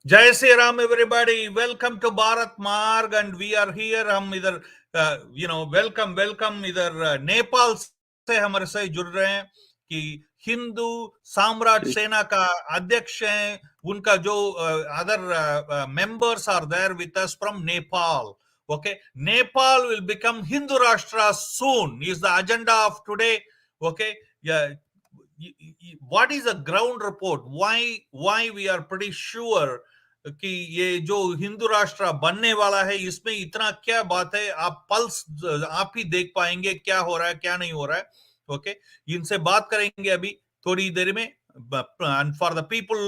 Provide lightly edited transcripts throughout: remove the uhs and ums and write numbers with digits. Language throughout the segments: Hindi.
जय Shri Ram everybody, welcome to Bharat Marg and we are here. हम इधर वेलकम वेलकम इधर नेपाल से हमारे से जुड़ रहे हैं कि हिंदू साम्राज्य सेना का अध्यक्ष हैं। उनका जो other members are there with us from Nepal. Okay, Nepal will become Hindu Rashtra soon is the agenda of today. Okay, yeah. What is a ground report? Why we are pretty sure कि ये जो हिंदू राष्ट्र बनने वाला है, इसमें इतना क्या बात है? आप पल्स आप ही देख पाएंगे क्या हो रहा है क्या नहीं हो रहा है। ओके, इनसे बात करेंगे अभी थोड़ी देर में। And for the people,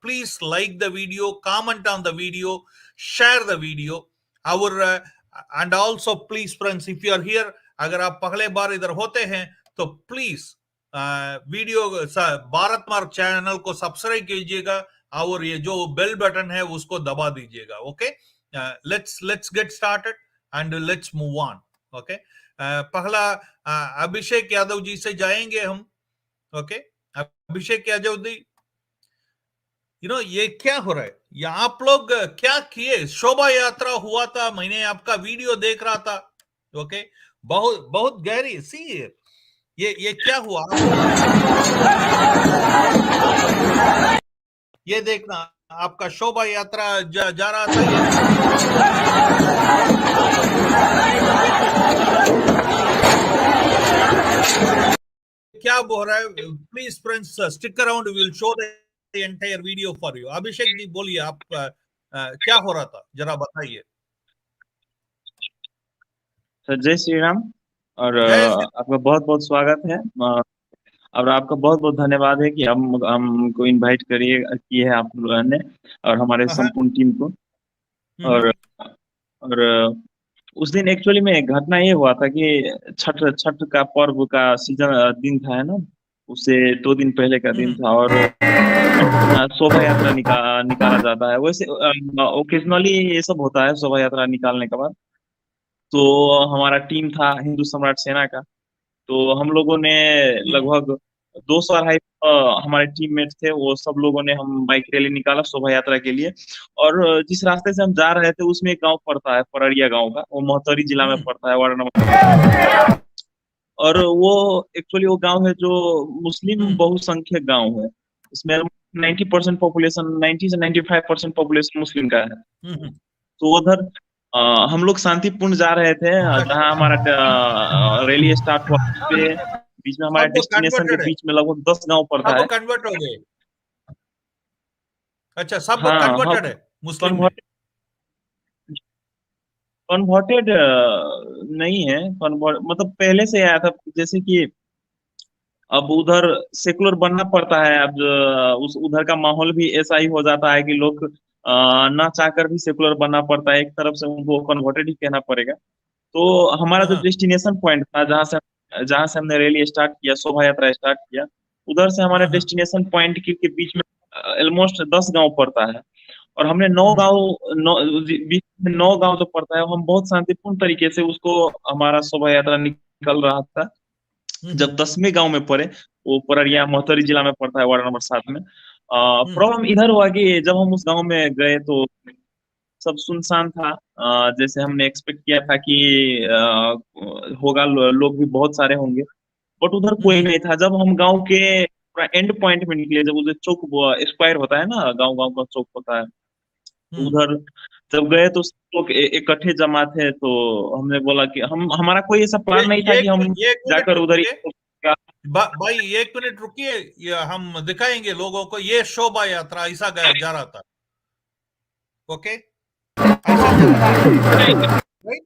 please like the video, comment on the video, share the video. Our and also please friends, if you are here, अगर आप पहले बार इधर होते हैं तो प्लीज वीडियो भारत मार्ग चैनल को सब्सक्राइब कीजिएगा और ये जो बेल बटन है उसको दबा दीजिएगा। Okay, let's get started and let's move on. Okay, पहला अभिषेक यादव जी से जाएंगे हम। ओके, अभिषेक यादव जी, ये क्या हो रहा है? ये आप लोग क्या किए? शोभा यात्रा हुआ था, मैंने आपका वीडियो देख रहा था। ओके, बहुत बहुत गहरी सी ये क्या हुआ? ये देखना, आपका शोभा यात्रा जा रहा था। क्या बोल रहा है? Please friends stick around, will show the entire video for you. Abhishek ji बोलिए, आप क्या हो रहा था, जरा बताइए। सर जय श्री राम। और जय श्री आपका बहुत बहुत स्वागत है। और आपका बहुत बहुत धन्यवाद है कि हमको इनवाइट किए हैं आप लोगों ने और हमारे राम। संपूर्ण टीम को। और और उस दिन एक्चुअली में एक घटना ये हुआ था कि छठ छठ का पर्व का सीजन दिन था, है ना। उससे 2 दिन पहले का दिन था और शोभा यात्रा निकाला जाता है। वैसे ओकेजनली ये सब होता है शोभा यात्रा निकालने के बाद। तो हमारा टीम था हिंदू सम्राट सेना का। तो हम लोगों ने लगभग 200 हमारे टीममेट थे, वो सब लोगों ने हम बाइक रैली निकाला शोभा यात्रा के लिए। और जिस रास्ते से हम जा रहे थे उसमें एक गांव पड़ता है, पररिया गांव का, वो मोहतरी जिला में पड़ता है, वार्ड नंबर। और वो एक्चुअली वो गांव है जो मुस्लिम बहुसंख्यक गांव है। इसमें 90% पॉपुलेशन, 90 से 95% पॉपुलेशन मुस्लिम का है। तो उधर हम लोग शांतिपूर्ण जा रहे थे। जहाँ हमारा रैली स्टार्ट हुआ पे बीच में हमारे सब डेस्टिनेशन के कन्वर्टेड है, बीच में लगभग 10 गांव पड़ता सब है। कन्वर्ट हो गए। अच्छा, सब हाँ हाँ। कन्वर्टेड है मुस्लिम में। कन्वर्टेड कन्वर्टेड नहीं है। कन्वर्ट मतलब पहले से आया था। जैसे कि अब उधर सेकुलर बनना पड़ता है। अब उस उधर का माहौल भी ऐसा ही हो जाता है कि लोग ना चाहकर भी सेकुलर बनना पड़ता है। एक तरफ से उनको कन्वर्टेड ही कहना पड़ेगा। तो हमारा जो डेस्टिनेशन पॉइंट था, जहाँ से हमने रैली स्टार्ट किया, शोभा यात्रा स्टार्ट किया, उधर से हमारे डेस्टिनेशन पॉइंट के बीच में ऑलमोस्ट 10 गांव पड़ता है। और हमने 9 गांव, बीच में 9 गांव जो पड़ता है, हम बहुत शांतिपूर्ण तरीके से उसको, हमारा शोभा यात्रा निकल रहा था। जब 10वें गांव में पड़े, वो पररिया मोहतरी जिला में पड़ता है, वार्ड नंबर 7 में। प्रॉब्लम इधर हुआ कि जब हम उस गांव में गए तो सब सुनसान था। जैसे हमने एक्सपेक्ट किया था कि होगा, लोग भी बहुत सारे होंगे, बट उधर कोई नहीं था। जब हम गांव के पूरा एंड पॉइंट में निकले, जब उधर चौक स्क्वायर होता है ना, गांव गांव का चौक होता है, तो उधर जब गए तो सब लोग इकट्ठे जमा थे। तो हमने बोला कि हमारा कोई ऐसा प्लान नहीं था कि हम एक मिनट जाकर उधर ही। रुकिए भाई, एक मिनट रुकिए, हम दिखाएंगे लोगों को। ये शोभा यात्रा ऐसा जा रहा था। ओके, ऐसा जा रहा था, राइट?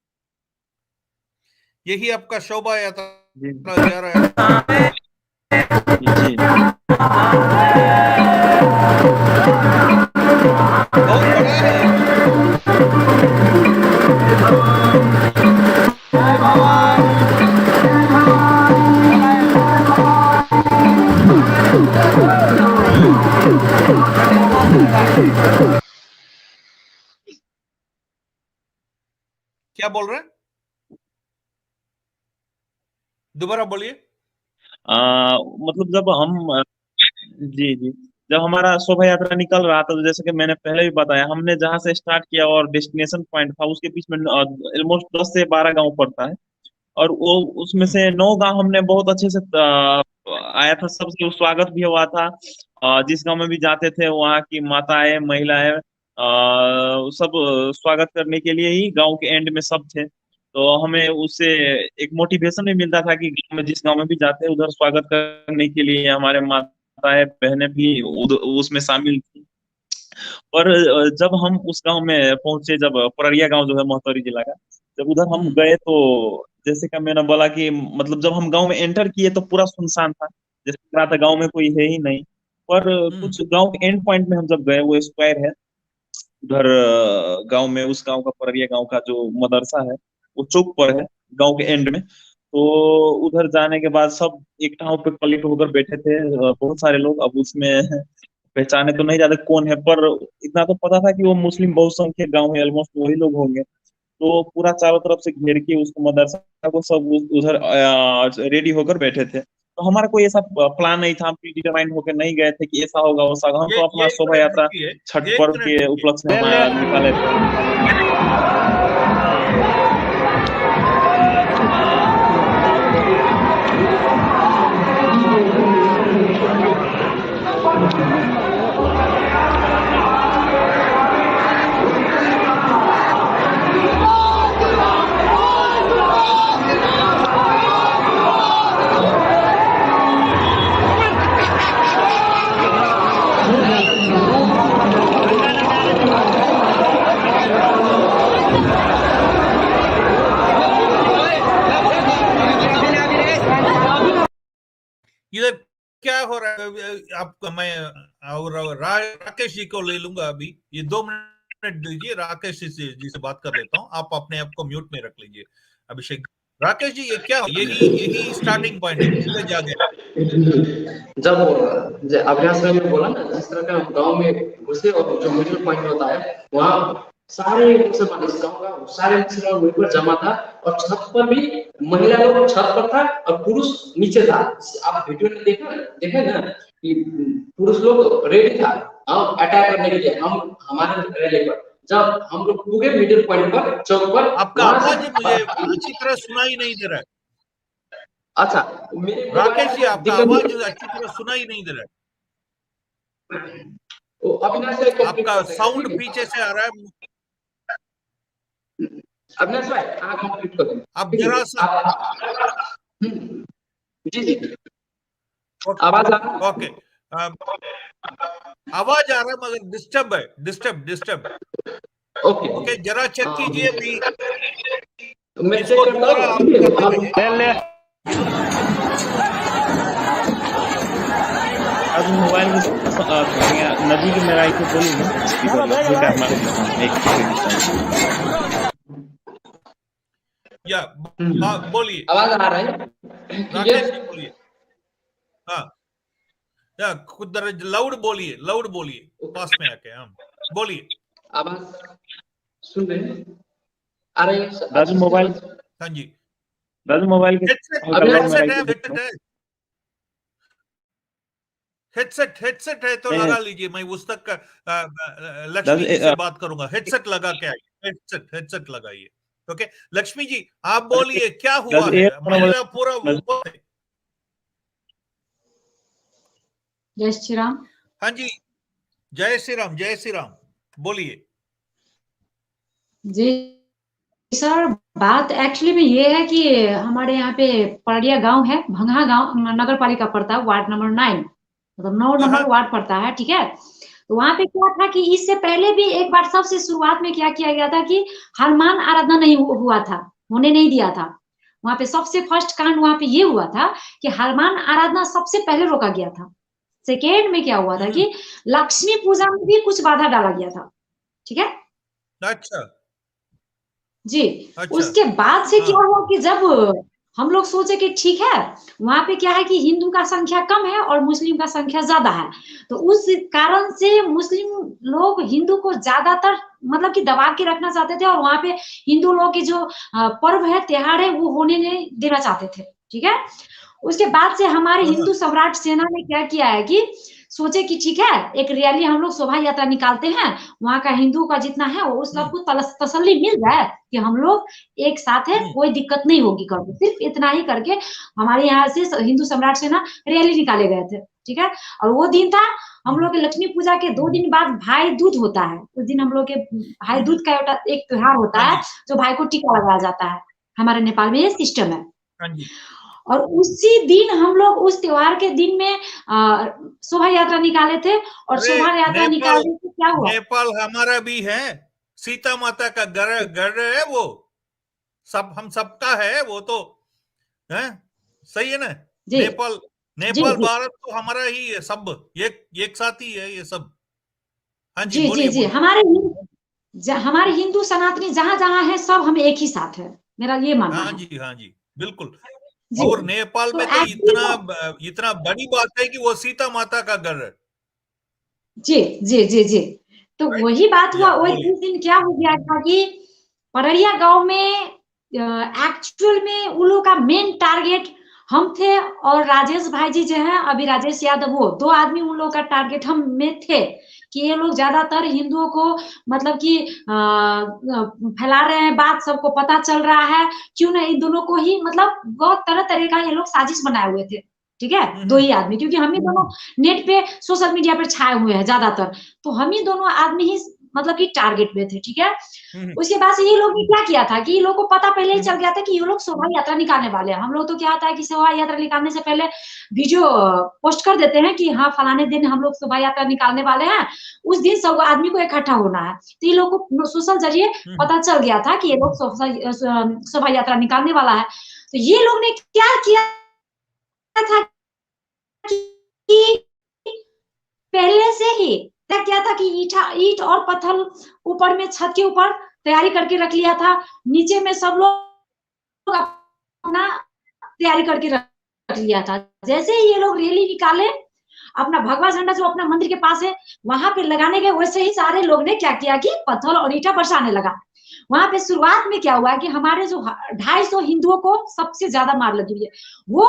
यही आपका शोभा यात्रा जा रहा है। जी। बहुत बड़ा है। क्या बोल रहे हैं? दोबारा बोलिए। मतलब जब हम जी जी जब हमारा शोभा यात्रा निकल रहा था, तो जैसे कि मैंने पहले भी बताया, हमने जहाँ से स्टार्ट किया और डेस्टिनेशन पॉइंट था उसके बीच में ऑलमोस्ट 10 से 12 गांव पड़ता है। और वो उसमें हम्म, से 9 गांव हमने बहुत अच्छे से आया था, सबसे स्वागत भी हुआ था। जिस गांव में भी जाते थे वहाँ की माताएं महिलाएं सब स्वागत करने के लिए ही गांव के एंड में सब थे। तो हमें उससे एक मोटिवेशन भी मिलता था कि गाँव में जिस गांव में भी जाते हैं उधर स्वागत करने के लिए हमारे माताएं बहनें भी उसमें शामिल थी। और जब हम उस गांव में पहुंचे, जब पुररिया गांव जो है महतौरी जिला का, जब उधर हम हम्म, गए तो जैसे कि मैंने बोला कि मतलब जब हम गांव में एंटर किए तो पूरा सुनसान था, जैसे लग रहा था गांव में कोई है ही नहीं। पर हम्म, कुछ गांव के एंड पॉइंट में हम जब गए, वो स्क्वायर है उधर गांव में, उस गांव का पुररिया गांव का जो मदरसा है वो चौक पर है गांव के एंड में। तो उधर जाने के बाद सब एक ठाव पे कलेक्ट होकर बैठे थे, बहुत सारे लोग। अब उसमें पहचाने तो नहीं जाते कौन है, पर इतना तो पता था कि वो मुस्लिम बहुसंख्यक गांव है, ऑलमोस्ट वही लोग होंगे। तो पूरा चारों तरफ से घेर के उसको मदरसा को सब उधर रेडी होकर बैठे थे। तो हमारा कोई ऐसा प्लान नहीं था, हम प्री डिटरमाइंड होकर नहीं गए थे कि ऐसा होगा वैसा होगा। हम ये तो अपना एक शोभा मिनट यात्रा रुकिए, छठ एक पर्व मिनट के रुकिए। उपलक्ष्य में हमारा निकाले थे। इधर क्या हो रहा है? आपका मैं और राकेश जी को ले लूंगा अभी, ये 2 मिनट दीजिए, राकेश जी से बात कर लेता हूँ, आप अपने आप को म्यूट में रख लीजिए। अभिषेक, राकेश जी, ये क्या, यही यही स्टार्टिंग पॉइंट है, कितने जागे? जब अभ्यास में बोला ना, जिस तरह का गांव में घुसे और जो मिडिल पॉइंट होता है वहाँ सारे मुसलमान, इस गांव का सारे मुसलमान वहीं पर जमा था। और छत पर भी महिला लोग छत पर था और पुरुष नीचे था। आप वीडियो में देखा देखे ना कि पुरुष लोग रेडी था हम अटैक करने के लिए, हम हमारे रैली पर। जब हम लोग पूरे मिडिल पॉइंट पर चौक पर, आपका वहां आवाज मुझे से अच्छी तरह सुनाई नहीं दे रहा है। अच्छा, मेरे राकेश जी, मोबाइल आपका आवाज दिक्कत। अच्छी तरह सुनाई नहीं दे रहा है। वो अविनाश भाई कंप्लीट आपका कर देगा, साउंड ठीक है। पीछे से आ रहा है। अविनाश भाई हाँ कंप्लीट कर देंगे, आप ठीक जरा है। सा, जी जी, ओके आवाज आ रहा है? ओके, आवाज आ रहा है मगर डिस्टर्ब है, डिस्टर्ब डिस्टर्ब। ओके, ओके, जरा चेक कीजिए भी, मैं चेक इसको करता दोबारा हूँ, ऑन ठीक करते है। रहिए। आज मोबाइल के नजदीक में रहा के बोली ना, इधर लगभग करना एक डिस्टेंस। या बोलिए, आवाज आ रहा है राकेश क्लियर? जी बोलिए। हाँ, या खुद लाउड बोलिए, लाउड बोलिए, पास में आके। हम बोलिए। आवाज सुन रहे हैं? आ रही है राजू अच्छी मोबाइल, आवाज? हाँ जी, राजू मोबाइल के हेडसेट हल्का लाउड में हेडसेट है, रखिए हेडसेट देखो। है, हेडसेट है तो है लगा लीजिए। मैं उस तक राजू लक्ष्मी जी से बात करूंगा। हेडसेट लगा के आइए, हेडसेट लगाइए। ओके, लक्ष्मी जी आप बोलिए, क्या हुआ राजू है? एयरफोन महिला पूरा वो है। जय श्री राम। हाँ जी, जय श्री राम, जय श्री राम, बोलिए। जी सर, बात एक्चुअली में ये है कि हमारे यहाँ पे पड़िया गांव है, भंगहा गांव नगर पालिका पड़ता है, वार्ड नंबर 9, मतलब 9 हाँ, नंबर वार्ड पड़ता है, ठीक है। तो वहां पे क्या था कि इससे पहले भी एक बार सबसे शुरुआत में क्या किया गया था कि हनुमान आराधना नहीं हुआ था, होने नहीं दिया था। वहां पे सबसे फर्स्ट कांड वहां पे ये हुआ था कि हनुमान आराधना सबसे पहले रोका गया था। सेकेंड में क्या हुआ था हम्म, कि लक्ष्मी पूजा में भी कुछ बाधा डाला गया था, ठीक है अच्छा जी। अच्छा, उसके बाद से हाँ, क्या हुआ कि जब हम लोग सोचे कि ठीक है, वहां पे क्या है कि हिंदू का संख्या कम है और मुस्लिम का संख्या ज्यादा है, तो उस कारण से मुस्लिम लोग हिंदू को ज्यादातर मतलब कि दबा के रखना चाहते थे, और वहां पे हिंदू लोग की जो पर्व है, त्योहार है, वो होने नहीं देना चाहते थे, ठीक है। उसके बाद से हमारे हाँ, हिंदू सम्राट सेना ने क्या किया है कि सोचे कि ठीक है, एक रैली हम लोग शोभा यात्रा निकालते हैं, वहाँ का हिंदुओं का जितना है वो सबको तसल्ली मिल जाए कि हम लोग एक साथ है, कोई दिक्कत नहीं होगी करके। सिर्फ इतना ही करके हमारे यहाँ से हिंदू सम्राट सेना रैली निकाले गए थे, ठीक है। और वो दिन था हम लोग के लक्ष्मी पूजा के 2 दिन बाद भाई दूज होता है। उस दिन हम लोग के भाई दूज का एक त्योहार होता है जो भाई को टीका लगाया जाता है। हमारे नेपाल में ये सिस्टम है। और उसी दिन हम लोग उस त्योहार के दिन में शोभा यात्रा निकाले थे। और शोभा यात्रा निकालने से क्या हुआ, नेपाल हमारा भी है, सीता माता का घर है वो, सब हम सबका है वो तो है, सही है ना। नेपाल भारत तो हमारा ही है, सब एक साथ ही है ये सब। हाँ जी, जी हमारे हिंदू सनातनी जहां है सब हम एक ही साथ है, मेरा ये मानना है। हाँ जी बिल्कुल। और नेपाल में तो इतना बड़ी बात है कि वो सीता माता का घर है। जी तो वही बात हुआ। वही दिन क्या हो गया था कि पड़रिया गांव में एक्चुअल में उन लोगों का मेन टारगेट हम थे और राजेश भाई जी जो है अभी राजेश यादव, वो 2 आदमी उन लोगों का टारगेट हम में थे कि ये लोग ज्यादातर हिंदुओं को मतलब कि फैला रहे हैं, बात सबको पता चल रहा है, क्यों ना इन दोनों को ही मतलब बहुत तरह का ये लोग साजिश बनाए हुए थे, ठीक है। 2 ही आदमी, क्योंकि हम ही दोनों नेट पे सोशल मीडिया पे छाए हुए हैं ज्यादातर, तो हम ही दोनों आदमी ही मतलब कि टारगेट में थे, ठीक है। उसके बाद से ये लोग ने क्या किया था कि ये लोग को पता पहले ही चल गया था कि ये लोग शोभा यात्रा निकालने वाले हैं। हम लोग तो क्या होता है कि शोभा यात्रा निकालने से पहले वीडियो पोस्ट कर देते हैं कि हाँ फलाने दिन हम लोग शोभा यात्रा निकालने वाले हैं, उस दिन सब आदमी को इकट्ठा होना है। तो ये लोग को सोशल जरिए पता चल गया था कि ये लोग शोभा यात्रा निकालने वाला है। तो ये लोग ने क्या किया था कि पहले से ही क्या था कि ईट और पत्थर ऊपर में छत के ऊपर तैयारी करके रख लिया था, नीचे में सब लोग अपना तैयारी करके रख लिया था। जैसे ही ये लोग रैली निकाले, अपना भगवा झंडा जो अपना मंदिर के पास है वहां पे लगाने गए, वैसे ही सारे लोग ने क्या किया कि पत्थर और ईटा बरसाने लगा। वहां पे शुरुआत में क्या हुआ कि हमारे जो 250 हिंदुओं को सबसे ज्यादा मार लगी हुई है, वो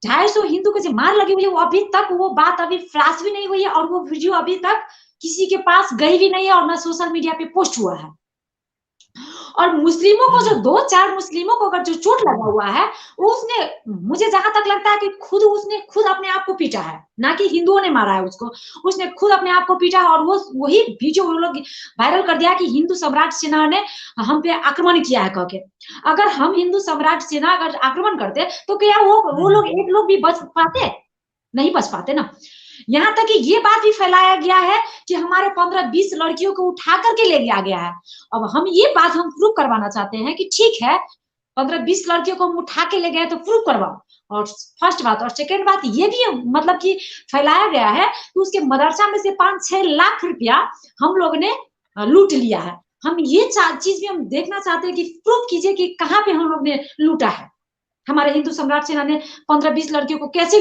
250 हिंदू को जो मार लगी हुई है, वो अभी तक वो बात अभी फ्लैश भी नहीं हुई है और वो वीडियो अभी तक किसी के पास गई भी नहीं है और ना सोशल मीडिया पे पोस्ट हुआ है। और मुस्लिमों को जो 2-4 मुस्लिमों को अगर जो चोट लगा हुआ है, वो उसने, मुझे जहां तक लगता है कि उसने खुद अपने आप को पीटा है, ना कि हिंदुओं ने मारा है उसको, उसने खुद अपने आप को पीटा है। और वो वही वीडियो वो लोग वायरल कर दिया कि हिंदू सम्राट सेना ने हम पे आक्रमण किया है करके। अगर हम हिंदू सम्राट सेना अगर आक्रमण करते तो क्या वो लोग एक लोग भी बच पाते? नहीं बच पाते ना। यहाँ तक कि ये बात भी फैलाया गया है कि हमारे 15-20 लड़कियों को उठा करके ले गया है। अब हम ये बात हम प्रूव करवाना चाहते हैं कि ठीक है 15-20 लड़कियों को हम उठा के ले गए तो प्रूव करवाओ। और फर्स्ट बात, और सेकेंड बात ये भी मतलब कि फैलाया गया है कि उसके मदरसा में से 5-6 लाख रुपया हम लोग ने लूट लिया है। हम ये चीज भी हम देखना चाहते हैं कि प्रूव कीजिए कि कहाँ पे हम लोग ने लूटा है। हमारे हिंदू सम्राट सेना ने 15-20 लड़कियों को कैसे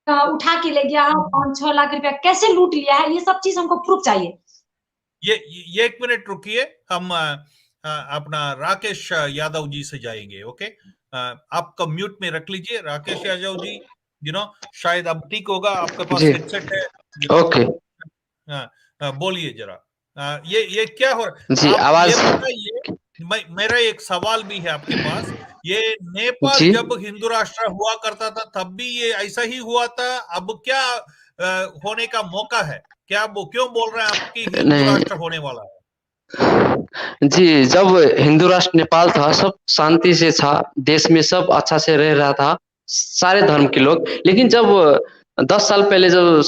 उठा के ले गया, 5-6 लाख रुपया कैसे लूट लिया है, ये सब चीज हमको प्रूफ चाहिए। ये 1 मिनट रुकिए, हम अपना राकेश यादव जी से जाएंगे। ओके, आपका म्यूट में रख लीजिए राकेश यादव जी। शायद अब ठीक होगा, आपके पास हेडसेट है। ओके, बोलिए जरा, ये क्या हो रहा जी, आवाज मेरा एक सवाल भी है आपके पास। ये नेपाल जब हिंदू राष्ट्र हुआ करता था तब भी ये ऐसा ही हुआ था, अब क्या होने का मौका है? क्या वो क्यों बोल रहे हैं आपकी हिंदू राष्ट्र होने वाला है? जी, जब हिंदू राष्ट्र नेपाल था सब शांति से था, देश में सब अच्छा से रह रहा था, सारे धर्म के लोग। लेकिन जब 10 साल पहले जब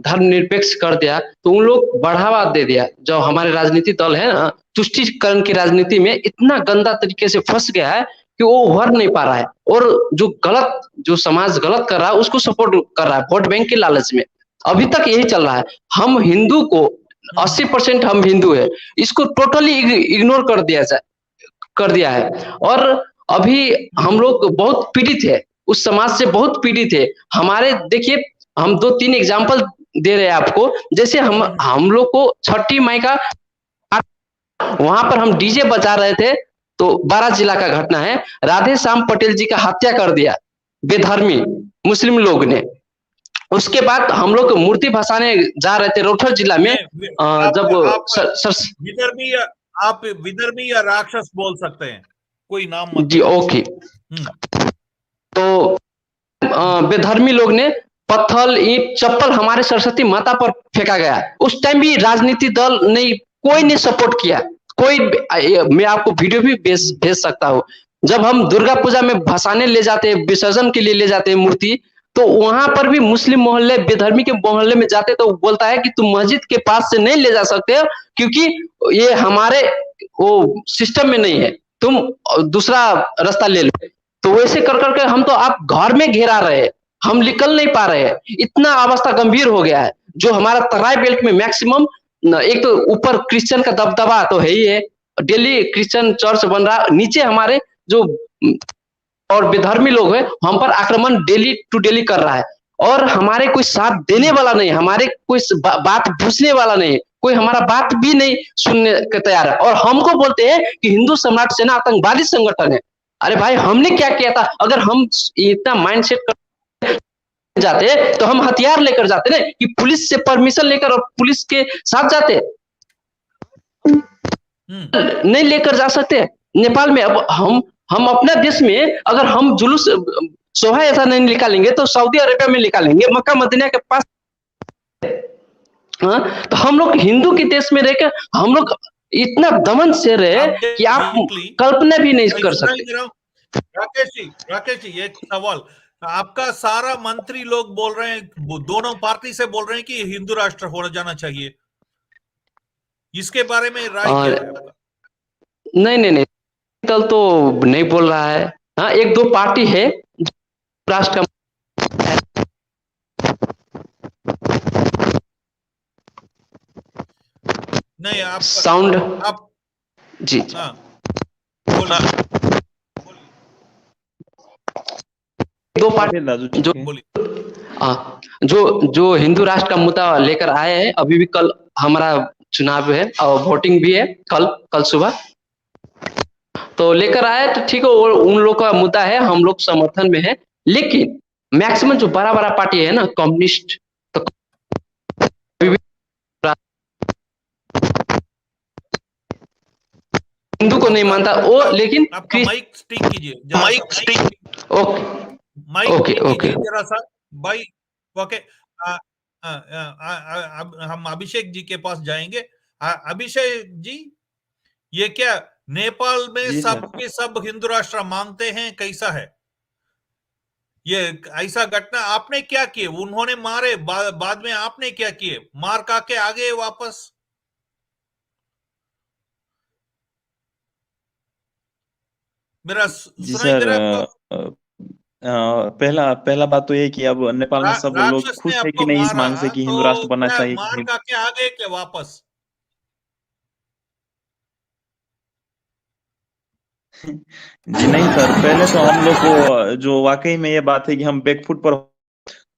धर्मनिरपेक्ष कर दिया तो उन लोग बढ़ावा दे दिया। जो हमारे राजनीतिक दल है ना, तुष्टीकरण की राजनीति में इतना गंदा तरीके से फंस गया है कि वो उभर नहीं पा रहा है। और जो समाज गलत कर रहा है उसको सपोर्ट कर रहा है वोट बैंक के लालच में। अभी तक यही चल रहा है। हम हिंदू को 80% हम हिंदू है, इसको टोटली इग्नोर कर दिया है। और अभी हम लोग बहुत पीड़ित है, उस समाज से बहुत पीड़ित है। हमारे देखिए, हम 2-3 एग्जाम्पल दे रहे हैं आपको। जैसे हम लोग को 6 मई का वहां पर हम डीजे बजा रहे थे तो 12 जिला का घटना है, राधे श्याम पटेल जी का हत्या कर दिया बेधर्मी मुस्लिम लोग ने। उसके बाद हम लोग मूर्ति भसाने जा रहे थे रोहतक जिला में, जब विदर्भी आप विदर्भी या राक्षस बोल सकते हैं, कोई नाम मत जी ओके। तो बेधर्मी लोग ने पत्थर ईंट चप्पल हमारे सरस्वती माता पर फेंका गया। उस टाइम भी राजनीतिक दल नहीं, कोई ने सपोर्ट किया, कोई। मैं आपको वीडियो भी भेज सकता हूँ। जब हम दुर्गा पूजा में भसाने ले जाते हैं, विसर्जन के लिए ले जाते हैं मूर्ति, तो वहां पर भी मुस्लिम मोहल्ले, बेधर्मी के मोहल्ले में जाते तो बोलता है कि तुम मस्जिद के पास से नहीं ले जा सकते हो, क्योंकि ये हमारे वो सिस्टम में नहीं है, तुम दूसरा रास्ता ले लो। तो वैसे कर करके हम तो आप घर में घेरा रहे हैं, हम निकल नहीं पा रहे हैं, इतना अवस्था गंभीर हो गया है। जो हमारा तराई बेल्ट में मैक्सिमम, एक तो ऊपर क्रिश्चियन का दबदबा तो है ही है, डेली क्रिश्चियन चर्च बन रहा, नीचे हमारे जो और बेधर्मी लोग हैं हम पर आक्रमण डेली टू डेली कर रहा है, और हमारे कोई साथ देने वाला नहीं, हमारे कोई बात पूछने वाला नहीं, कोई हमारा बात भी नहीं सुनने के तैयार है, और हमको बोलते हैं कि हिंदू सम्राट सेना आतंकवादी संगठन है। अरे भाई, हमने क्या किया था? अगर हम इतना माइंडसेट कर जाते तो हम हथियार लेकर जाते ना, कि पुलिस से परमिशन लेकर और पुलिस के साथ जाते, नहीं लेकर जा सकते नेपाल में। अब हम अपने देश में अगर हम जुलूस शोभा ऐसा नहीं निकालेंगे तो सऊदी अरेबिया में निकालेंगे, मक्का मदीना के पास। तो हम लोग हिंदू के देश में रहकर हम लोग इतना दमन से रहे कि आप कल्पना भी नहीं कर सकते। राकेश जी एक सवाल, आपका सारा मंत्री लोग बोल रहे हैं, दोनों पार्टी से बोल रहे हैं कि हिंदू राष्ट्र हो जाना चाहिए, इसके बारे में राय क्या है आपका? नहीं, दल तो नहीं बोल रहा है। हाँ, एक दो पार्टी है राष्ट्र का। नहीं, आप साउंड आप जी दो पार्टी जो हिंदू राष्ट्र का मुद्दा लेकर आए हैं। अभी भी कल हमारा चुनाव है और वोटिंग भी है, कल सुबह तो लेकर आए, तो ठीक है, उन लोग का मुद्दा है, हम लोग समर्थन में है। लेकिन मैक्सिमम जो बड़ा बड़ा पार्टी है ना, कम्युनिस्ट, तो हिंदू को नहीं मानता वो, लेकिन माइक स्टिक कीजिए, माइक स्टिक, ओके जरा सा भाई, ओके। हम अभिषेक जी के पास जाएंगे। अभिषेक जी, ये क्या नेपाल में सबके सब हिंदू राष्ट्र मांगते हैं, कैसा है ये ऐसा घटना? आपने क्या किए? उन्होंने मारे, बाद में आपने क्या किए? मार का के आगे वापस? मेरा सुनाई दे रहा है आपको? पहला बात तो ये कि अब नेपाल में सब लोग खुश है कि नहीं इस मांग से कि हिंदू राष्ट्र बनना चाहिए। मार का के आगे के वापस? जी नहीं सर, पहले तो हम लोग को जो वाकई में ये बात है कि हम बैकफुट पर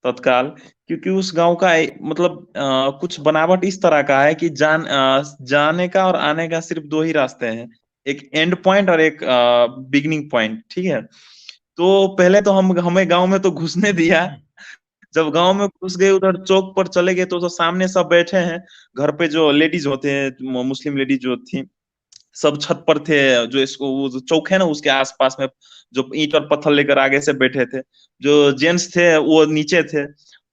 तत्काल, क्योंकि उस गांव का मतलब कुछ बनावट इस तरह का है कि जाने का और आने का सिर्फ दो ही रास्ते हैं, एक एंड पॉइंट और एक बिगिनिंग पॉइंट, ठीक है। तो पहले तो हमें गांव में तो घुसने दिया, जब गांव में घुस गए, उधर चौक पर चले गए तो सामने सब बैठे हैं, घर पे जो लेडीज होते हैं, मुस्लिम लेडीज जो थी, सब छत पर थे, जो इसको वो जो चौक है ना उसके आसपास में, जो ईंट और पत्थर लेकर आगे से बैठे थे, जो जेंट्स थे वो नीचे थे।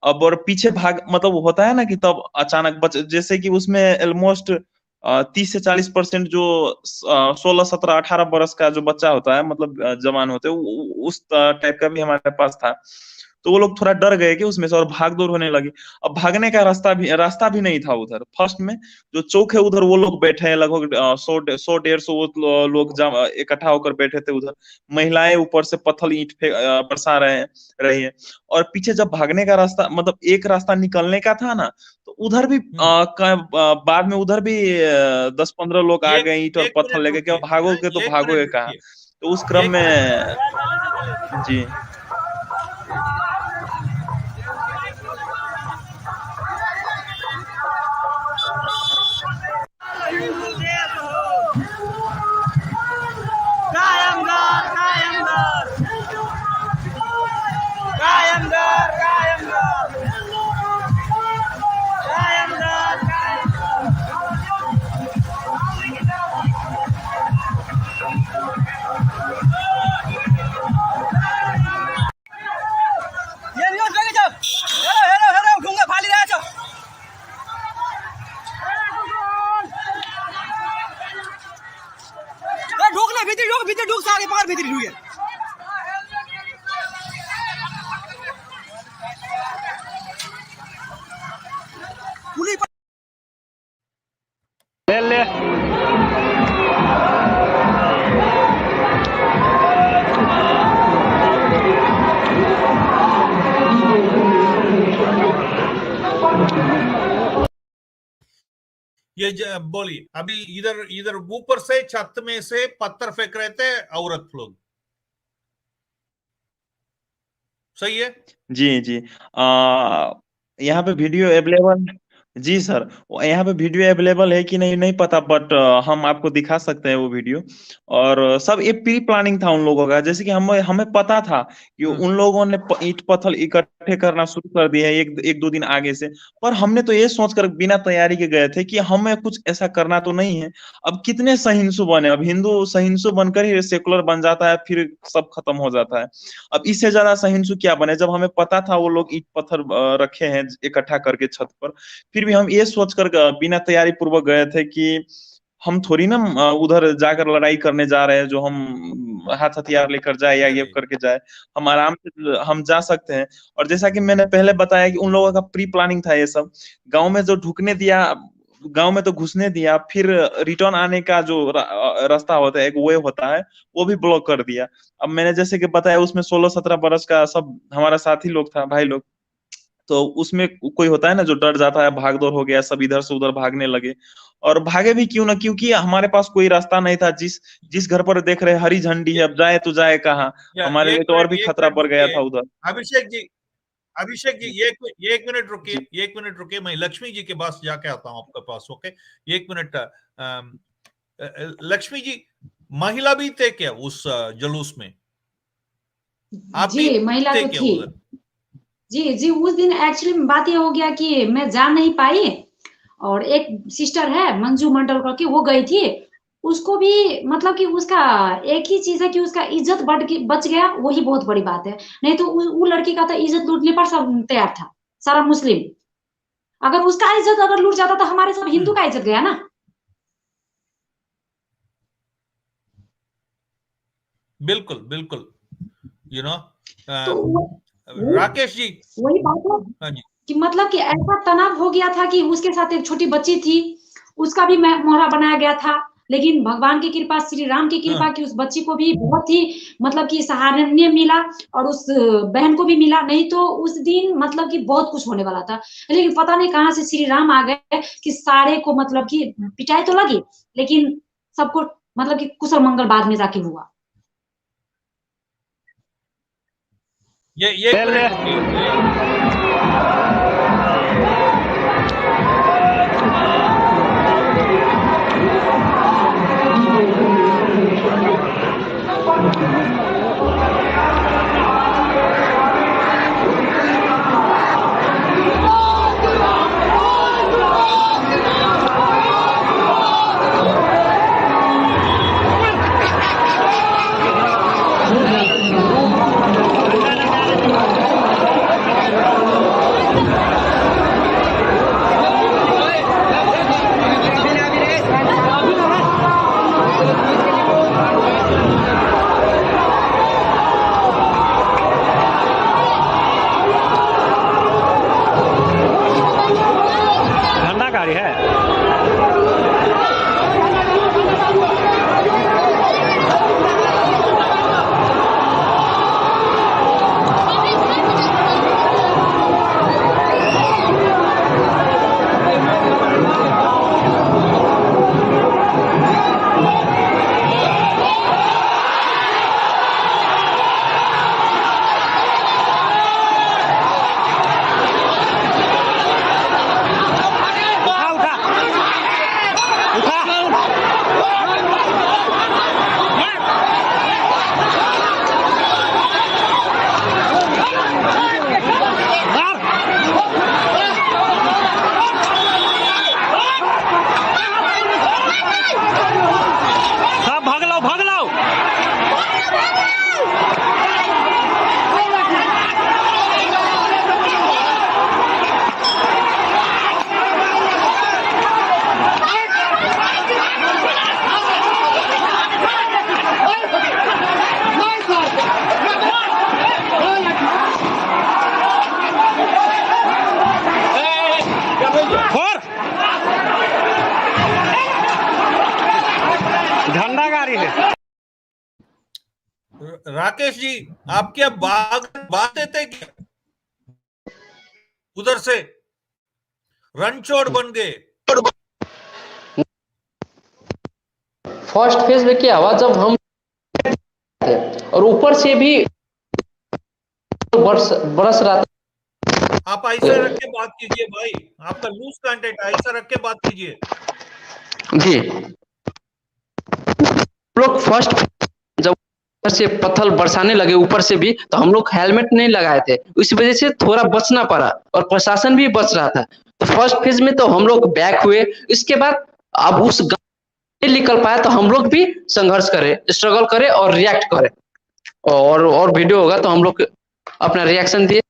अब और पीछे भाग, मतलब होता है ना कि तब अचानक जैसे कि उसमें ऑलमोस्ट 30 से 40% जो 16, 17, 18 बरस का जो बच्चा होता है, मतलब जवान होते हैं, उस टाइप का भी हमारे पास था। तो वो लोग थोड़ा डर गए कि उसमें से, और भाग दौड़ होने लगी। अब भागने का रास्ता भी नहीं था उधर। फर्स्ट में जो चौक है उधर वो लोग बैठे हैं, लगभग 100-150 लोग इकट्ठा होकर बैठे थे उधर। महिलाएं ऊपर से पत्थर ईंट बरसा रही है, और पीछे जब भागने का रास्ता, मतलब एक रास्ता निकलने का था ना, तो उधर भी बाद में उधर भी 10-15 लोग आ गए ईंट और पत्थर लेके, क्या भागोगे तो भागोगे कहाँ। तो उस क्रम में जी बोलिए। अभी इधर इधर ऊपर से छत में से पत्थर फेंक रहे थे औरत लोग, सही है? जी जी। यहाँ पे वीडियो अवेलेबल, जी सर, यहाँ पे वीडियो अवेलेबल है कि नहीं नहीं पता, बट हम आपको दिखा सकते हैं वो वीडियो। और सब ये प्री प्लानिंग था उन लोगों का, जैसे कि हमें हमें पता था कि उन लोगों ने ईंट पत्थर इकट्ठे करना शुरू कर दिए हैं एक दो दिन आगे से। पर हमने तो ये सोचकर बिना तैयारी के गए थे कि हमें कुछ ऐसा करना तो नहीं है। अब कितने सहिंसु बने, अब हिंदू सहिंसु बनकर ही सेकुलर बन जाता है, फिर सब खत्म हो जाता है। अब इससे ज्यादा सहिंसु क्या बने, जब हमें पता था वो लोग ईंट पत्थर रखे हैं इकट्ठा करके छत पर। फिर भी हम ये सोचकर बिना तैयारी पूर्वक गए थे कि हम थोड़ी ना उधर जाकर लड़ाई करने जा रहे हैं, जो हम हाथ हथियार लेकर जाए या ये करके जाए। हम आराम से हम जा सकते हैं। और जैसा कि मैंने पहले बताया कि उन लोगों का प्री प्लानिंग था ये सब। गांव में जो ढुकने दिया, गांव में तो घुसने दिया, फिर रिटर्न आने का जो रास्ता होता है, एक वे होता है, वो भी ब्लॉक कर दिया। अब मैंने जैसे कि बताया, उसमें 16-17 बरस का सब हमारा साथी लोग था, भाई लोग। तो उसमें कोई होता है ना जो डर जाता है, भाग दौड़ हो गया, सब इधर से उधर भागने लगे। और भागे भी क्यों ना, क्योंकि हमारे पास कोई रास्ता नहीं था। जिस जिस घर पर देख रहे हरी झंडी है, अब जाए तो जाए कहाँ। हमारे लिए तो और भी खतरा बढ़ गया था उधर। अभिषेक जी, अभिषेक जी, एक मिनट रुकिए, जी। एक मिनट रुकिए, मैं लक्ष्मी जी के पास जाके आता हूँ आपके पास। ओके, एक मिनट। लक्ष्मी जी, महिला भी थे क्या उस जुलूस में? आप जी, भी महिला थे तो क्या थी। उधर? जी जी, उस दिन एक्चुअली बात ये हो गया कि मैं जा नहीं पाई, और एक सिस्टर है मंजू मंडल करके, वो गई थी। उसको भी मतलब कि उसका एक ही चीज है कि उसका इज्जत बच गया, वही बहुत बड़ी बात है। नहीं तो वो लड़की का तो इज्जत लूटने पर सब तैयार था, सारा मुस्लिम। अगर उसका इज्जत अगर लूट जाता तो हमारे सब हिंदू का इज्जत गया ना। बिल्कुल बिल्कुल। यू नो, तो राकेश जी, वही बात है हाँ जी। कि मतलब कि ऐसा तनाव हो गया था कि उसके साथ एक छोटी बच्ची थी, उसका भी मोहरा बनाया गया था। लेकिन भगवान की कृपा, श्री राम की कृपा कि उस बच्ची को भी बहुत ही मतलब कि सहारण्य मिला, और उस बहन को भी मिला। नहीं तो उस दिन मतलब कि बहुत कुछ होने वाला था। लेकिन पता नहीं कहाँ से श्री राम आ गए कि सारे को मतलब कि पिटाई तो लगी, लेकिन सबको मतलब कि कुशल मंगल बाद में जाके हुआ। ये राकेश जी, आप क्या बातें थे क्या? उधर से रणछोड़ बन गए। फर्स्ट फेज में क्या हुआ, जब हम थे और ऊपर से भी बरस रहा था। आप ऐसे रख के बात कीजिए भाई, आपका लूज कंटेंट, ऐसा रख के बात कीजिए जी। लोग फर्स्ट जब ऊपर से पत्थर बरसाने लगे ऊपर से भी, तो हम लोग हेलमेट नहीं लगाए थे, इस वजह से थोड़ा बचना पड़ा और प्रशासन भी बच रहा था। तो फर्स्ट फेज में तो हम लोग बैक हुए, इसके बाद अब उस नहीं निकल पाया तो हम लोग भी संघर्ष करें, स्ट्रगल करें और रिएक्ट करें, और वीडियो होगा तो हम लोग अपना रिएक्शन दिए,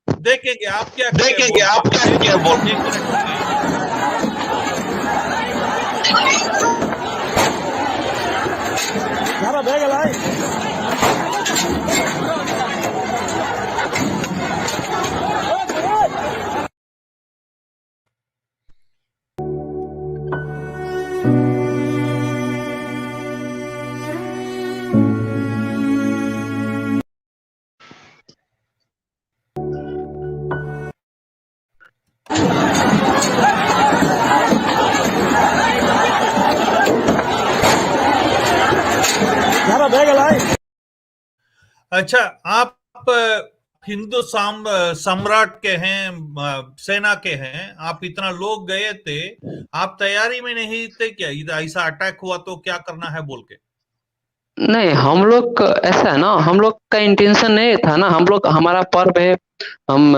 देखेंगे आप क्या बोलते अच्छा, आप हिंदू सम्राट के हैं, सेना के हैं, आप इतना लोग गए थे, आप तैयारी में नहीं थे क्या? इधर ऐसा अटैक हुआ तो क्या करना है बोल के? नहीं, हम लोग ऐसा है ना, हम लोग का इंटेंशन नहीं था ना, हम लोग हमारा पर्व है, हम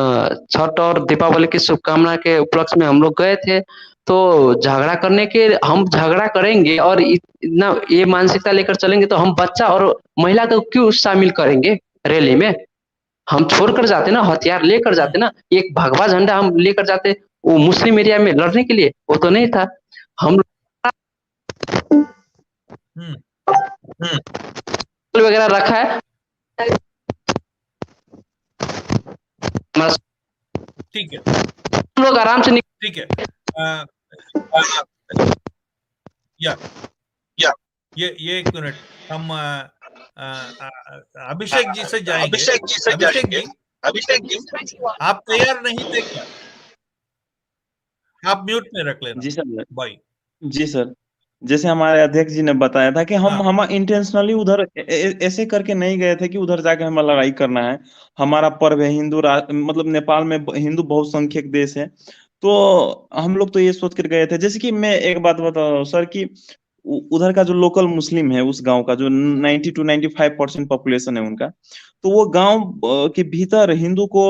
छठ और दीपावली की शुभकामना के उपलक्ष्य में हम लोग गए थे, तो झगड़ा करने के हम झगड़ा करेंगे और इतना ये मानसिकता लेकर चलेंगे तो हम बच्चा और महिला को क्यों शामिल करेंगे रैली में? हम छोड़कर जाते ना, हथियार लेकर जाते ना, एक भगवा झंडा हम लेकर जाते वो मुस्लिम एरिया में लड़ने के लिए, वो तो नहीं था। हम वगैरह रखा है, ठीक है, हम लोग आराम से ठीक है। या ये एक मिनट, हम अभिषेक जी से जाएंगे। अभिषेक जी, आप तैयार नहीं थे क्या? आप म्यूट में रख लेना। जी सर। भाई जी सर, जैसे हमारे अध्यक्ष जी ने बताया था कि हम इंटेंशनली उधर ऐसे करके नहीं गए थे कि उधर जाके हमें लड़ाई करना है। हमारा पर्व है, मतलब नेपाल में हिंदू बहुसंख्यक देश है, तो हम लोग तो ये सोच कर गए थे। जैसे कि मैं एक बात बता रहा हूँ सर कि उधर का जो लोकल मुस्लिम है, उस गांव का जो 90 to 95% पॉपुलेशन है उनका, तो वो गांव के भीतर हिंदू को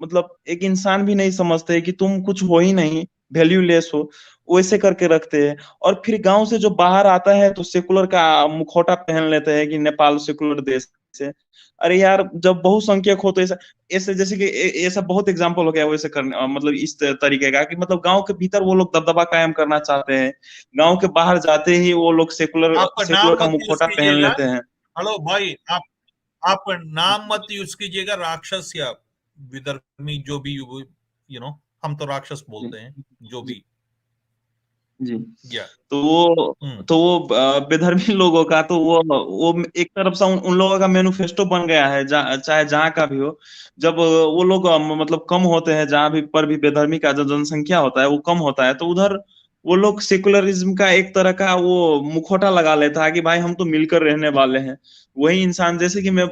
मतलब एक इंसान भी नहीं समझते है कि तुम कुछ हो ही नहीं, वैल्यूलेस हो, वैसे करके रखते हैं। और फिर गांव से जो बाहर आता है तो सेकुलर का मुखौटा पहन लेते हैं कि नेपाल सेकुलर देश है। अरे यार, जब बहुसंख्यक हो तो ऐसा ऐसे जैसे कि ऐसा बहुत एग्जांपल हो गया वैसे करने, मतलब इस तरीके का कि मतलब गांव के भीतर वो लोग दबदबा कायम करना चाहते हैं, गांव के बाहर जाते ही वो लोग सेकुलर आपका नाम का मत यूज मुखौटा पहन कीजिएगा। लेते हैं। हेलो भाई, आप नाम मत यूज कीजिएगा, राक्षस या विधर्मी जो भी, हम तो राक्षस बोलते हैं, जो भी। जी। या तो वो बेधर्मी लोगों का तो वो एक तरफ से उन लोगों का मैनिफेस्टो बन गया है, चाहे जहाँ का भी हो। जब वो लोग मतलब कम होते हैं, जहाँ भी पर भी बेधर्मी का जो जनसंख्या होता है वो कम होता है, तो उधर वो लोग सेकुलरिज्म का एक तरह का वो मुखौटा लगा लेता है कि भाई हम तो मिलकर रहने वाले हैं। वही इंसान, जैसे कि मैं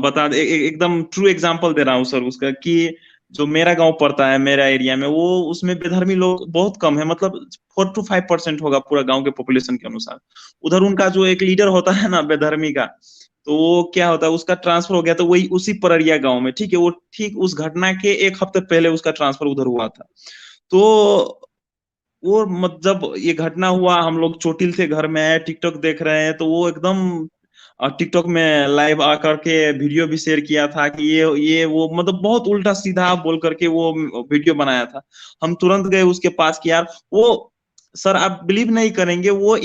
बता दे, एकदम ट्रू एग्जांपल दे रहा हूँ सर उसका, कि जो मेरा गांव पड़ता है, मेरा एरिया में, वो उसमें बेधर्मी लोग बहुत कम है, मतलब 4 to 5% होगा पूरा गांव के पॉपुलेशन के अनुसार। उधर उनका जो एक लीडर होता है ना बेधर्मी का, तो वो क्या होता है, उसका ट्रांसफर हो गया, तो वही उसी पररिया गांव में, ठीक है, वो ठीक उस घटना के एक हफ्ते पहले उसका ट्रांसफर उधर हुआ था। तो वो जब ये घटना हुआ, हम लोग चोटिल से घर में आए, टिकटॉक देख रहे हैं, तो वो एकदम टिकटॉक में लाइव आकर के वीडियो भी शेयर किया था कि ये वो मतलब बहुत उल्टा सीधा बोल करके वो वीडियो बनाया था। हम तुरंत गए उसके पास कि यार वो, सर आप बिलीव नहीं करेंगे, वो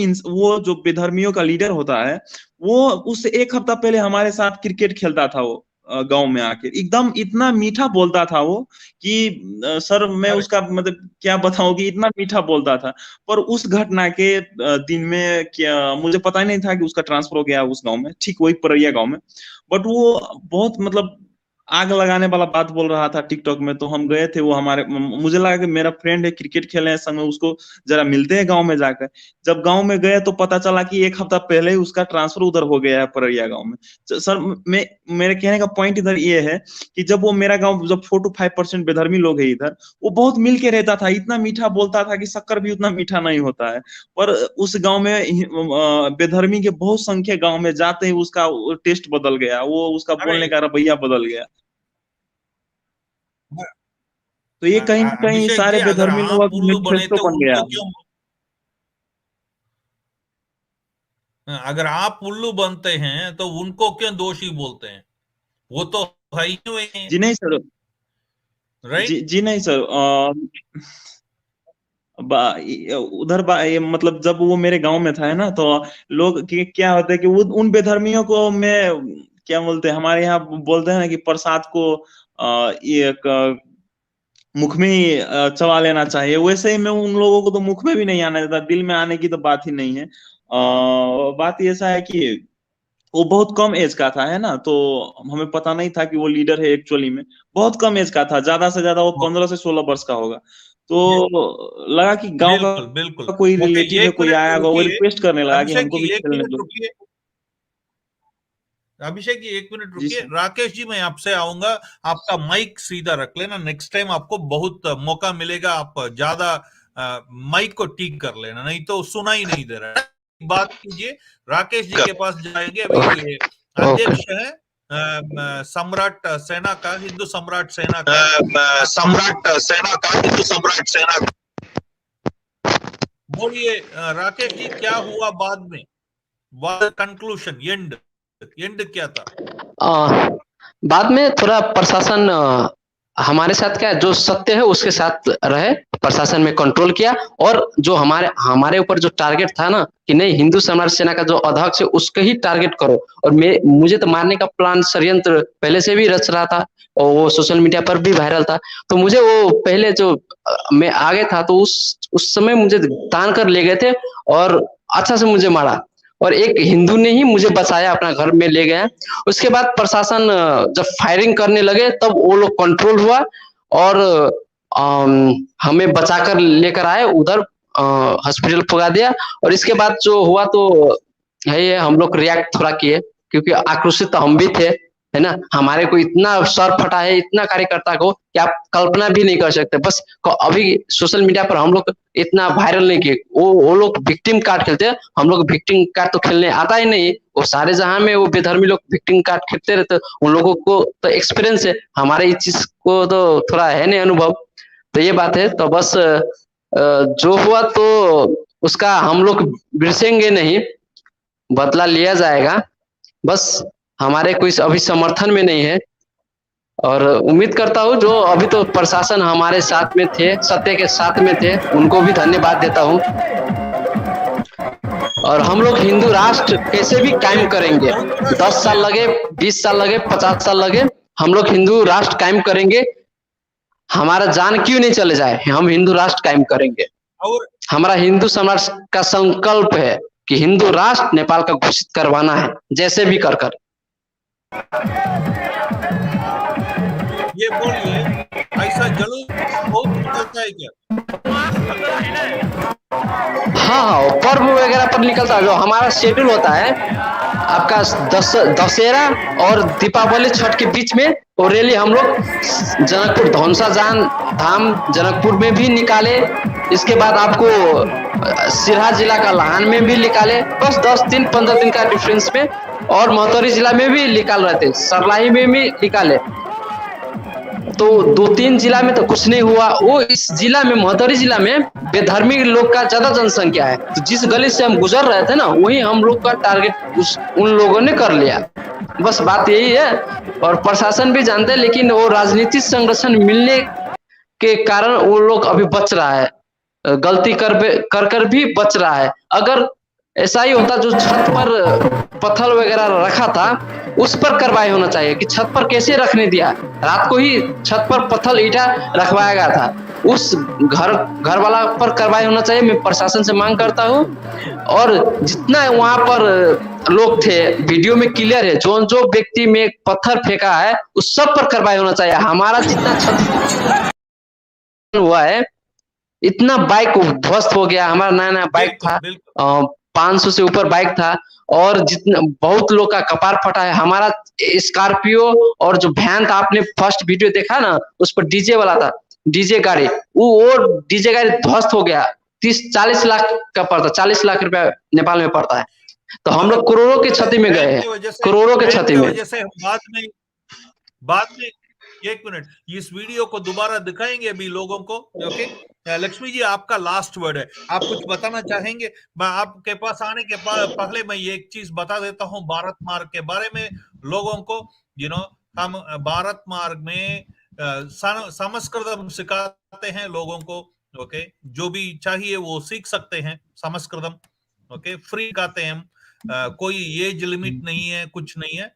जो बेधर्मियों का लीडर होता है, वो उससे एक हफ्ता पहले हमारे साथ क्रिकेट खेलता था वो, गांव में आके एकदम इतना मीठा बोलता था वो कि सर मैं उसका मतलब क्या बताऊं कि इतना मीठा बोलता था। पर उस घटना के दिन में क्या मुझे पता ही नहीं था कि उसका ट्रांसफर हो गया उस गांव में, ठीक वही परैया गांव में। बट वो बहुत मतलब आग लगाने वाला बात बोल रहा था टिकटॉक में। तो हम गए थे, वो हमारे मुझे लगा कि मेरा फ्रेंड है, क्रिकेट खेले हैं संग में, उसको जरा मिलते हैं गांव में जाकर। जब गांव में गए तो पता चला कि 1 हफ्ता पहले ही उसका ट्रांसफर उधर हो गया है परैया गांव में। सर मेरे कहने का पॉइंट इधर ये है कि जब वो मेरा गांव, जब 4 to 5% बेधर्मी लोग है इधर, वो बहुत मिल के रहता था, इतना मीठा बोलता था कि शक्कर भी उतना मीठा नहीं होता है। पर उस गांव में बेधर्मी के बहुत संख्या गांव में जाते ही उसका टेस्ट बदल गया, वो उसका बोलने का रवैया बदल गया। तो ये कहीं ना कहीं अभिषेक सारे जी, अगर बेधर्मी आप लोगों का उल्लू बने मैनिफेस्टो तो बन गया। उनको क्यों, अगर आप उल्लू बनते हैं तो उनको क्यों दोषी बोलते हैं? वो तो है ही नहीं, जी नहीं सर, राइट? जी नहीं सर, उधर ये मतलब जब वो मेरे गांव में था है ना, तो लोग क्या होता है कि वो उन बेधर्मियों को मैं क्या बोलते हैं, हमारे यहाँ बोलते हैं ना कि प्रसाद को ये मुख में ही चबा लेना चाहिए। वैसे ही मैं उन लोगों को तो मुख में भी नहीं आने देता, दिल में आने की तो बात ही नहीं है। बात ऐसा है कि वो बहुत कम एज का था है ना, तो हमें पता नहीं था कि वो लीडर है एक्चुअली में। बहुत कम एज का था, ज्यादा से ज्यादा वो 15 से 16 वर्ष का होगा। तो लगा कि गांव बिल्कुल का बिल्कुल। कोई ओके, रिलेटिव है, एक कोई मिनट आया होगा, वो रुकिए रिक्वेस्ट करने लगा कि अभिषेक हमको जी, भी एक खेलने मिनट दो। रुकिए। अभिषेक जी, एक मिनट जी रुकिए। सर। राकेश जी, मैं आपसे आऊंगा। आपका माइक सीधा रख लेना, नेक्स्ट टाइम आपको बहुत मौका मिलेगा, आप ज्यादा माइक को ठीक कर लेना, नहीं तो सुना ही नहीं दे रहा है। बात कीजिए, राकेश जी के पास जाएंगे। अभी ये ओके। अध्यक्ष है सम्राट सेना का, हिंदू सम्राट सेना का, सम्राट सेना का, हिंदू सम्राट सेना का। बोलिए राकेश जी, क्या हुआ बाद में? कंक्लूजन, एंड क्या था? बाद में थोड़ा प्रशासन हमारे साथ क्या है, जो सत्य है उसके साथ रहे, प्रशासन में कंट्रोल किया। और जो हमारे हमारे ऊपर जो टारगेट था ना कि नहीं, हिंदू सम्राट सेना का जो अध्यक्ष है उसको ही टारगेट करो, और मुझे तो मारने का प्लान षड्यंत्र पहले से भी रच रहा था, और वो सोशल मीडिया पर भी वायरल था। तो मुझे वो पहले जो मैं आगे था, तो उस समय मुझे तान कर ले गए थे और अच्छा से मुझे मारा, और एक हिंदू ने ही मुझे बचाया, अपना घर में ले गया। उसके बाद प्रशासन जब फायरिंग करने लगे तब वो लोग कंट्रोल हुआ, और हमें बचाकर लेकर आए उधर, हॉस्पिटल पहुंचा दिया। और इसके बाद जो हुआ तो है ये, हम लोग रिएक्ट थोड़ा किए, क्योंकि आक्रोशित तो हम भी थे, है ना। हमारे को इतना सर फटा है, इतना कार्यकर्ता को, कि आप कल्पना भी नहीं कर सकते। बस अभी सोशल मीडिया पर हम लोग इतना वायरल नहीं किए। वो लोग विक्टिम कार्ड खेलते हैं, हम लोग विक्टिम कार्ड तो खेलने आता ही नहीं। वो सारे जहां में वो बेधर्मी लोग विक्टिम कार्ड खेलते रहते, उन लोगों को तो एक्सपीरियंस है, हमारे इस चीज को तो थोड़ा है नहीं अनुभव। तो ये बात है। तो बस जो हुआ तो उसका हम लोग बिरसेंगे नहीं, बदला लिया जाएगा। बस हमारे कोई अभी समर्थन में नहीं है, और उम्मीद करता हूँ जो अभी तो प्रशासन हमारे साथ में थे, सत्य के साथ में थे, उनको भी धन्यवाद देता हूँ। और हम लोग हिंदू राष्ट्र कैसे भी कायम करेंगे, 10 साल लगे, 20 साल लगे, 50 साल लगे, हम लोग हिंदू राष्ट्र कायम करेंगे। हमारा जान क्यों नहीं चले जाए, हम हिंदू राष्ट्र कायम करेंगे। और हमारा हिंदू समाज का संकल्प है कि हिंदू राष्ट्र नेपाल का घोषित करवाना है, जैसे भी कर कर। ये बोलिए, ऐसा जुलूस बहुत निकलता है क्या? हाँ, पर्व वगैरह पर निकलता है। जो हमारा शेड्यूल होता है आपका दशहरा और दीपावली छठ के बीच में, वो रैली हम लोग जनकपुर धौंसा धाम जनकपुर में भी निकाले। इसके बाद आपको सिरहा जिला का लाहन में भी निकाले, बस 10 दिन 15 दिन का डिफरेंस में। और महोत्तरी जिला में भी निकाल रहे थे, सरलाही में भी निकाले। तो 2-3 जिला में तो कुछ नहीं हुआ। वो इस जिला में, महोत्तरी जिला में बेधर्मी लोग का ज्यादा जनसंख्या है, तो जिस गली से हम गुजर रहे थे ना, वही हम लोग का टारगेट उन लोगों ने कर लिया। बस बात यही है। और प्रशासन भी जानते हैं, लेकिन वो राजनीतिक संरक्षण मिलने के कारण वो लोग अभी बच रहा है, गलती कर भी बच रहा है। अगर ऐसा ही होता जो छत पर पत्थर वगैरह रखा था उस पर कार्रवाई होना चाहिए कि छत पर कैसे रखने दिया। रात को ही छत पर पत्थर ईटा रखवाया गया था, उस घर वाला पर कार्रवाई होना चाहिए। मैं प्रशासन से मांग करता हूँ। और जितना वहां पर लोग थे वीडियो में क्लियर है, जो जो व्यक्ति में पत्थर फेंका है उस सब पर कार्रवाई होना चाहिए। हमारा जितना छत हुआ है, इतना बाइक ध्वस्त हो गया, हमारा नया नया बाइक था, 500 से ऊपर बाइक था, और जितना बहुत लोग का कपार फटा है। हमारा स्कॉर्पियो और जो वैन था, आपने फर्स्ट वीडियो देखा ना, उस पर डीजे वाला था, डीजे गाड़ी, वो डीजे गाड़ी ध्वस्त हो गया। 30-40 लाख का पड़ता, 40 लाख रुपया नेपाल में पड़ता है। तो हम लोग करोड़ों की क्षति में गए हैं, करोड़ों की क्षति में। बाद में एक मिनट, इस वीडियो को दोबारा दिखाएंगे अभी लोगों को। ओके लक्ष्मी जी, आपका लास्ट वर्ड है, आप कुछ बताना चाहेंगे? मैं आपके पास आने के पहले मैं एक चीज बता देता हूँ भारत मार्ग के बारे में लोगों को। हम भारत मार्ग में संस्कृतम सिखाते हैं लोगों को। ओके, जो भी चाहिए वो सीख सकते हैं संस्कृतम। ओके, फ्री सिखाते हैं हम, कोई एज लिमिट नहीं है, कुछ नहीं है,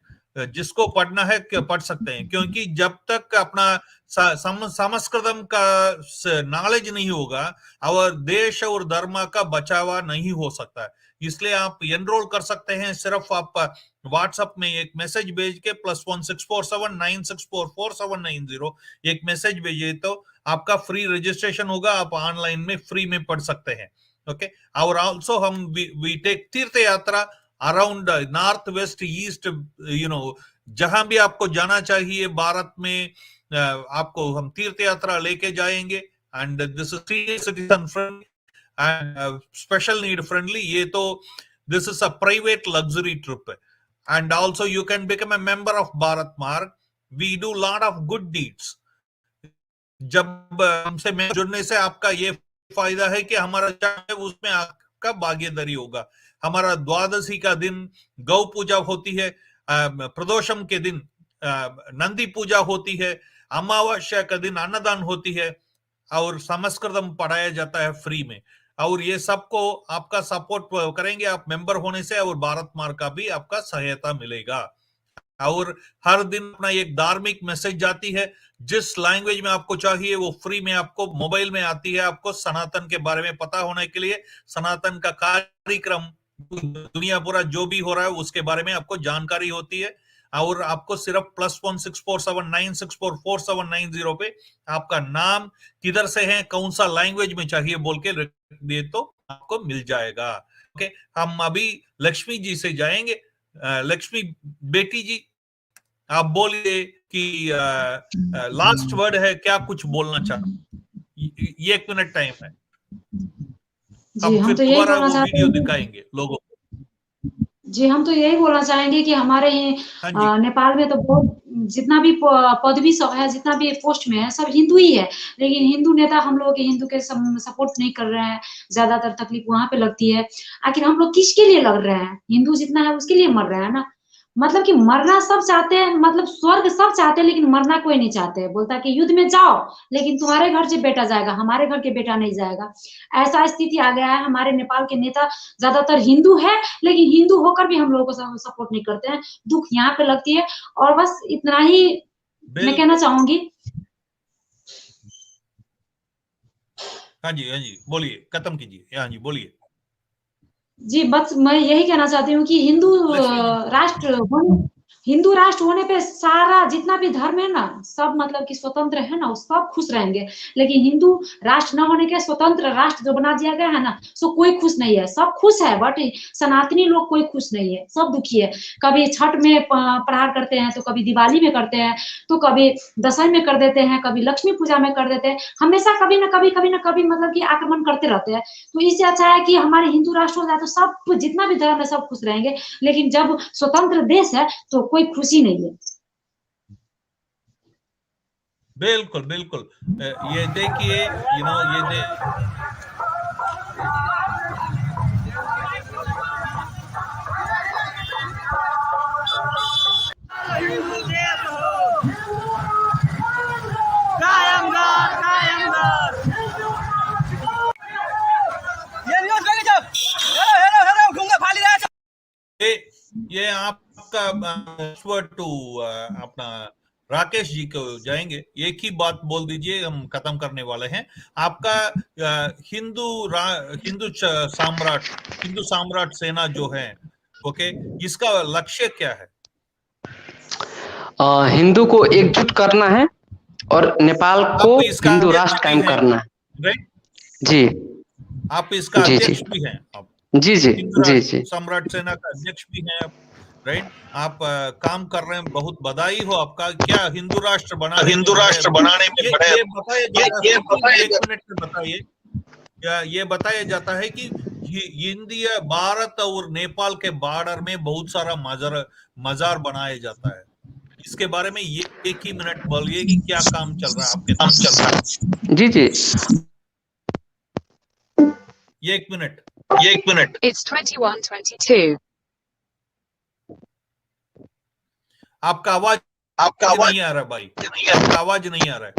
जिसको पढ़ना है पढ़ सकते हैं। क्योंकि जब तक अपना संस्कृतम का नॉलेज नहीं होगा और देश और धर्म का बचावा नहीं हो सकता है। इसलिए आप एनरोल कर सकते हैं। सिर्फ आप व्हाट्सएप में एक मैसेज भेज के +1647 9644790 एक मैसेज भेजिए तो आपका फ्री रजिस्ट्रेशन होगा, आप ऑनलाइन में फ्री में पढ़ सकते हैं। ओके, और ऑल्सो हम वी टेक तीर्थ यात्रा अराउंड नॉर्थ वेस्ट ईस्ट, जहां भी आपको जाना चाहिए भारत में, आपको हम तीर्थ यात्रा लेके जाएंगे। And this is senior citizen friendly and special need friendly. ये तो this is a private luxury trip. And also you can become a member of Bharat Marg. We do lot of good deeds. जब हमसे जुड़ने से आपका ये फायदा है कि हमारा उसमें आपका भागीदारी होगा। हमारा द्वादशी का दिन गौ पूजा होती है, प्रदोषम के दिन नंदी पूजा होती है, अमावस्या का दिन अन्नदान होती है, और संस्कृतम पढ़ाया जाता है फ्री में। और ये सबको आपका सपोर्ट करेंगे आप मेंबर होने से, और भारत मार्ग का भी आपका सहायता मिलेगा। और हर दिन अपना एक धार्मिक मैसेज जाती है, जिस लैंग्वेज में आपको चाहिए वो फ्री में आपको मोबाइल में आती है। आपको सनातन के बारे में पता होने के लिए, सनातन का कार्यक्रम दुनिया पूरा जो भी हो रहा है उसके बारे में आपको जानकारी होती है। और आपको सिर्फ +1647 9644790 पे आपका नाम किधर से है, कौन सा लैंग्वेज में चाहिए बोल के दे तो आपको मिल जाएगा। ओके, हम अभी लक्ष्मी जी से जाएंगे। लक्ष्मी बेटी जी, आप बोलिए कि लास्ट वर्ड है, क्या कुछ बोलना चाहते? 1 मिनट टाइम है। जी, हम तो यही बोलना चाहते वीडियो दिखाएंगे लोगों। जी, हम तो यही बोलना चाहेंगे कि हमारे नेपाल में तो बहुत जितना भी पदवी सब है, जितना भी पोस्ट में है, सब हिंदू ही है। लेकिन हिंदू नेता हम लोग हिंदू के सपोर्ट नहीं कर रहे हैं। ज्यादातर तकलीफ वहां पे लगती है। आखिर हम लोग किसके लिए लड़ रहे हैं? हिंदू जितना है उसके लिए मर रहे हैं ना। मतलब कि मरना सब चाहते हैं, मतलब स्वर्ग सब चाहते हैं, लेकिन मरना कोई नहीं चाहते। बोलता है कि युद्ध में जाओ, लेकिन तुम्हारे घर से बेटा जाएगा, हमारे घर के बेटा नहीं जाएगा। ऐसा स्थिति आ गया है। हमारे नेपाल के नेता ज्यादातर हिंदू है, लेकिन हिंदू होकर भी हम लोगों को सपोर्ट नहीं करते हैं। दुख यहाँ पे लगती है। और बस इतना ही मैं कहना चाहूंगी। हाँ जी बोलिए, खत्म कीजिए। हाँ जी बोलिए। जी, बस मैं यही कहना चाहती हूँ कि हिंदू राष्ट्र होने पे सारा जितना भी धर्म है ना, सब मतलब कि स्वतंत्र है ना, सब खुश रहेंगे। लेकिन हिंदू राष्ट्र न होने के स्वतंत्र राष्ट्र जो बना दिया गया है ना, सो कोई खुश नहीं है। सब खुश है, बट सनातनी लोग कोई खुश नहीं है, सब दुखी है। कभी छठ में प्रहार करते हैं, तो कभी दिवाली में करते हैं, तो कभी दशहरा में कर देते हैं, कभी लक्ष्मी पूजा में कर देते हैं। हमेशा कभी ना कभी मतलब कि आक्रमण करते रहते हैं। तो इससे अच्छा है कि हमारे हिंदू राष्ट्र हो जाए तो सब जितना भी धर्म है सब खुश रहेंगे। लेकिन जब स्वतंत्र देश है तो कोई खुशी नहीं है। बिल्कुल बिल्कुल। ये देखिए, ट्रांसफर टू अपना राकेश जी को जाएंगे। एक ही बात बोल दीजिए, हम खत्म करने वाले हैं। आपका हिंदू साम्राट सेना जो है, ओके, इसका लक्ष्य क्या है? हिंदू को एकजुट करना है और नेपाल को आप इसका हिंदू अध्यक्ष राष्ट्र भी कायम हैं, करना है। राइट? जी आप इसका जी अध्यक्ष जी भी हैं, आप जी जी हिंदू जी राष्ट्र जी सम्राट सेना का अध्यक्ष भी हैं आप, राइट? आप काम कर रहे हैं, बहुत बधाई हो आपका। क्या हिंदू राष्ट्र बनाने में बड़े ये बताया जाता है, एक मिनट में बताइए। क्या ये बताया जाता है कि इंडिया, भारत और नेपाल के बॉर्डर में बहुत सारा मजार बनाया जाता है। इसके बारे में ये एक ही मिनट बोलिए कि क्या काम चल रहा है आपके साथ? जी जी एक मिनट। It's 21:22. आपका आवाज नहीं आ रहा भाई, आपका आवाज नहीं आ रहा है।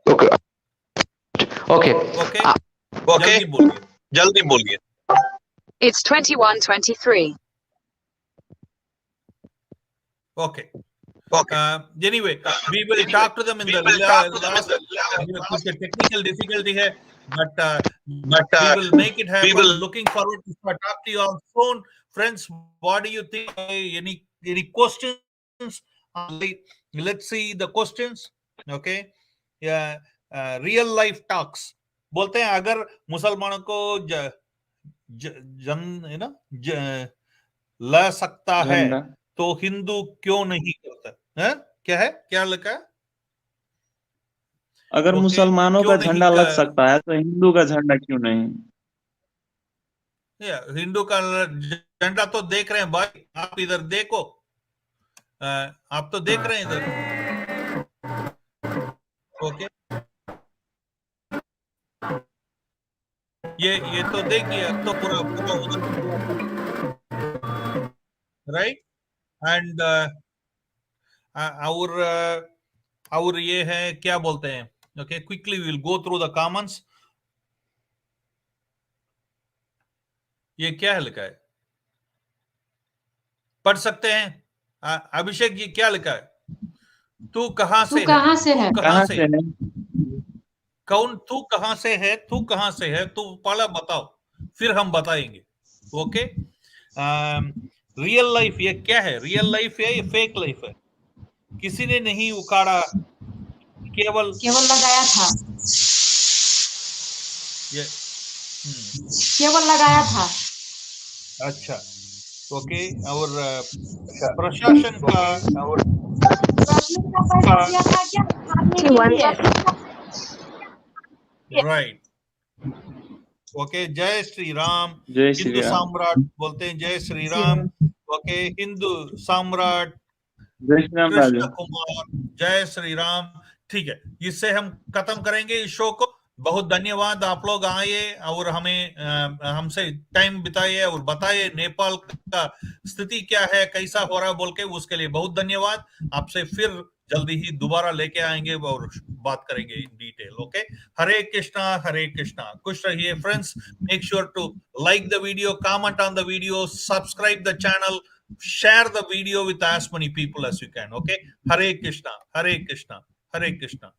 ओके ओके ओके, जल्दी बोलिए। It's 21:23. Okay. Anyway, we will talk to them in the last. कुछ technical difficulty है, but we will make it happen. Looking forward to talk to you all soon, friends. What do you think? Any questions? Let's see the questions. Okay. Yeah. Real life talks. बोलते हैं अगर मुसलमानों को ला सकता है तो हिंदू क्यों नहीं करता है? क्या है, क्या लिखा है? अगर मुसलमानों का झंडा लग सकता है तो हिंदू का झंडा क्यों नहीं? हिंदू का झंडा तो देख रहे हैं भाई, आप इधर देखो, आप तो देख रहे हैं इधर। ओके, ये तो देखिए, अब तो पूरा राइट। एंड और ये है, क्या बोलते हैं? Okay, quickly we will go through the comments. ये क्या है लिखा है, पढ़ सकते हैं? अभिषेक जी, क्या लिखा है? तू कहां से है? कौन तू कहां से है? तू कहां से है? तू पहला बताओ, फिर हम बताएंगे। ओके, रियल लाइफ ये क्या है? रियल लाइफ है, ये फेक लाइफ है? किसी ने नहीं उखाड़ा, केवल लगाया था। ये केवल लगाया था। अच्छा, ओके। और प्रशासन का राइट। ओके, जय श्री राम। हिंदू सम्राट बोलते हैं जय श्री राम। ओके, हिंदू सम्राट कृष्ण कुमार, जय श्री राम। ठीक है, इससे हम खत्म करेंगे इस शो को। बहुत धन्यवाद, आप लोग आए और हमें हमसे टाइम बिताए और बताए नेपाल का स्थिति क्या है, कैसा हो रहा है बोल के, उसके लिए बहुत धन्यवाद। आपसे फिर जल्दी ही दोबारा लेके आएंगे और बात करेंगे in detail. Okay, Hare Krishna, खुश रहिए friends. Make sure to like the video, comment on the video, subscribe the channel, share the video with as many people as you can. Okay, Hare Krishna, Hare Krishna, Hare Krishna.